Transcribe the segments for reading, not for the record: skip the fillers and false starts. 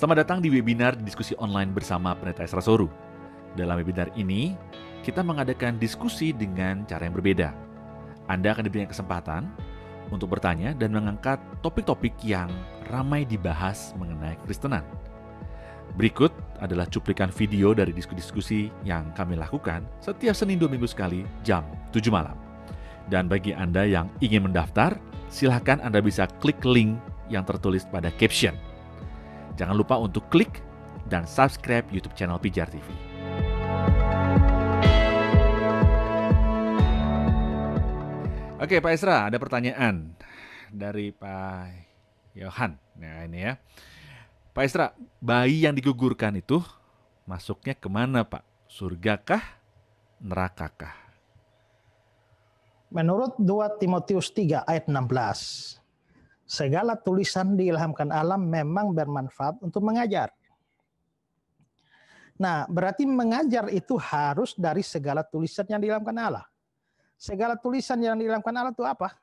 Selamat datang di webinar diskusi online bersama Pendeta Esra Soru. Dalam webinar ini, kita mengadakan diskusi dengan cara yang berbeda. Anda akan diberikan kesempatan untuk bertanya dan mengangkat topik-topik yang ramai dibahas mengenai Kristenan. Berikut adalah cuplikan video dari diskusi-diskusi yang kami lakukan setiap Senin 2 minggu sekali jam 7 malam. Dan bagi Anda yang ingin mendaftar, silakan Anda bisa klik link yang tertulis pada caption. Jangan lupa untuk klik dan subscribe YouTube channel Pijar TV. Oke, Pak Esra, ada pertanyaan dari Pak Yohan. Nah, ini ya. Pak Esra, bayi yang digugurkan itu masuknya kemana, Pak? Surgakah, nerakakah? Menurut 2 Timotius 3 ayat 16, segala tulisan diilhamkan Allah memang bermanfaat untuk mengajar. Nah, berarti mengajar itu harus dari segala tulisan yang diilhamkan Allah. Segala tulisan yang diilhamkan Allah itu apa?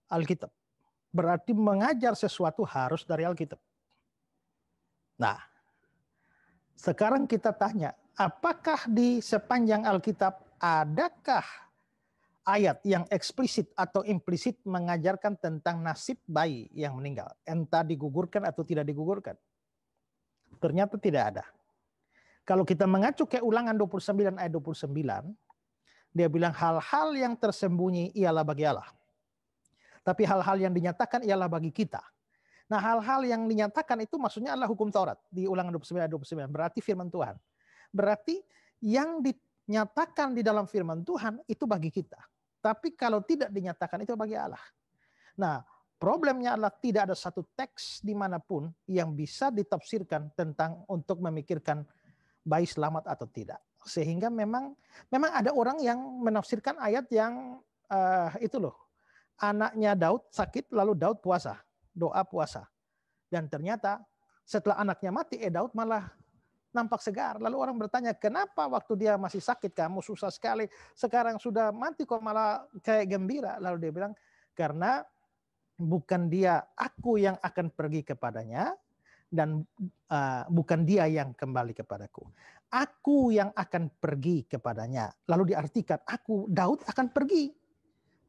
Alkitab. Berarti mengajar sesuatu harus dari Alkitab. Nah, sekarang kita tanya, apakah di sepanjang Alkitab adakah ayat yang eksplisit atau implisit mengajarkan tentang nasib bayi yang meninggal, entah digugurkan atau tidak digugurkan? Ternyata tidak ada. Kalau kita mengacu ke Ulangan 29 ayat 29, dia bilang hal-hal yang tersembunyi ialah bagi Allah. Tapi hal-hal yang dinyatakan ialah bagi kita. Nah, hal-hal yang dinyatakan itu maksudnya adalah hukum Taurat di Ulangan 29 ayat 29, berarti firman Tuhan. Berarti yang dinyatakan di dalam firman Tuhan itu bagi kita. Tapi kalau tidak dinyatakan itu bagi Allah. Nah, problemnya adalah tidak ada satu teks dimanapun yang bisa ditafsirkan tentang untuk memikirkan bayi selamat atau tidak. Sehingga memang ada orang yang menafsirkan ayat yang itu loh. Anaknya Daud sakit lalu Daud puasa, doa puasa. Dan ternyata setelah anaknya mati Daud malah nampak segar. Lalu orang bertanya, kenapa waktu dia masih sakit kamu susah sekali, sekarang sudah mati kok malah kayak gembira? Lalu dia bilang, karena bukan dia, aku yang akan pergi kepadanya, dan bukan dia yang kembali kepadaku. Aku yang akan pergi kepadanya. Lalu diartikan, Daud akan pergi.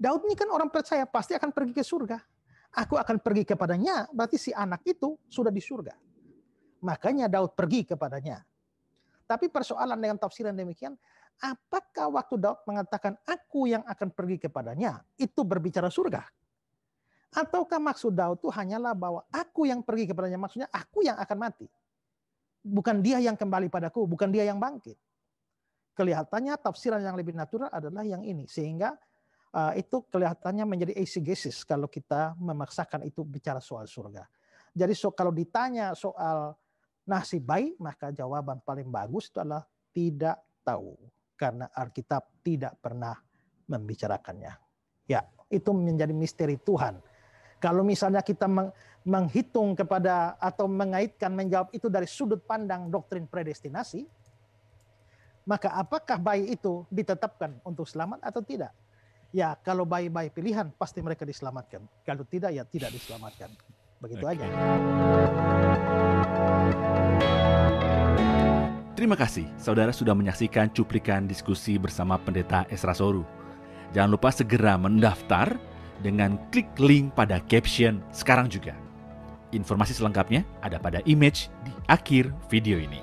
Daud ini kan orang percaya, pasti akan pergi ke surga. Aku akan pergi kepadanya, berarti si anak itu sudah di surga. Makanya Daud pergi kepadanya. Tapi persoalan dengan tafsiran demikian, apakah waktu Daud mengatakan aku yang akan pergi kepadanya, itu berbicara surga? Ataukah maksud Daud itu hanyalah bahwa aku yang pergi kepadanya, maksudnya aku yang akan mati. Bukan dia yang kembali padaku, bukan dia yang bangkit. Kelihatannya tafsiran yang lebih natural adalah yang ini. Sehingga itu kelihatannya menjadi eisegesis kalau kita memaksakan itu bicara soal surga. Jadi kalau ditanya soal nasib bayi, maka jawaban paling bagus itu adalah tidak tahu. Karena Alkitab tidak pernah membicarakannya. Ya, itu menjadi misteri Tuhan. Kalau misalnya kita menghitung kepada atau mengaitkan, menjawab itu dari sudut pandang doktrin predestinasi, maka apakah bayi itu ditetapkan untuk selamat atau tidak? Ya, kalau bayi-bayi pilihan pasti mereka diselamatkan. Kalau tidak, ya tidak diselamatkan. Begitu aja. Terima kasih, saudara sudah menyaksikan cuplikan diskusi bersama Pendeta Esra Soru. Jangan lupa segera mendaftar dengan klik link pada caption sekarang juga. Informasi selengkapnya ada pada image di akhir video ini.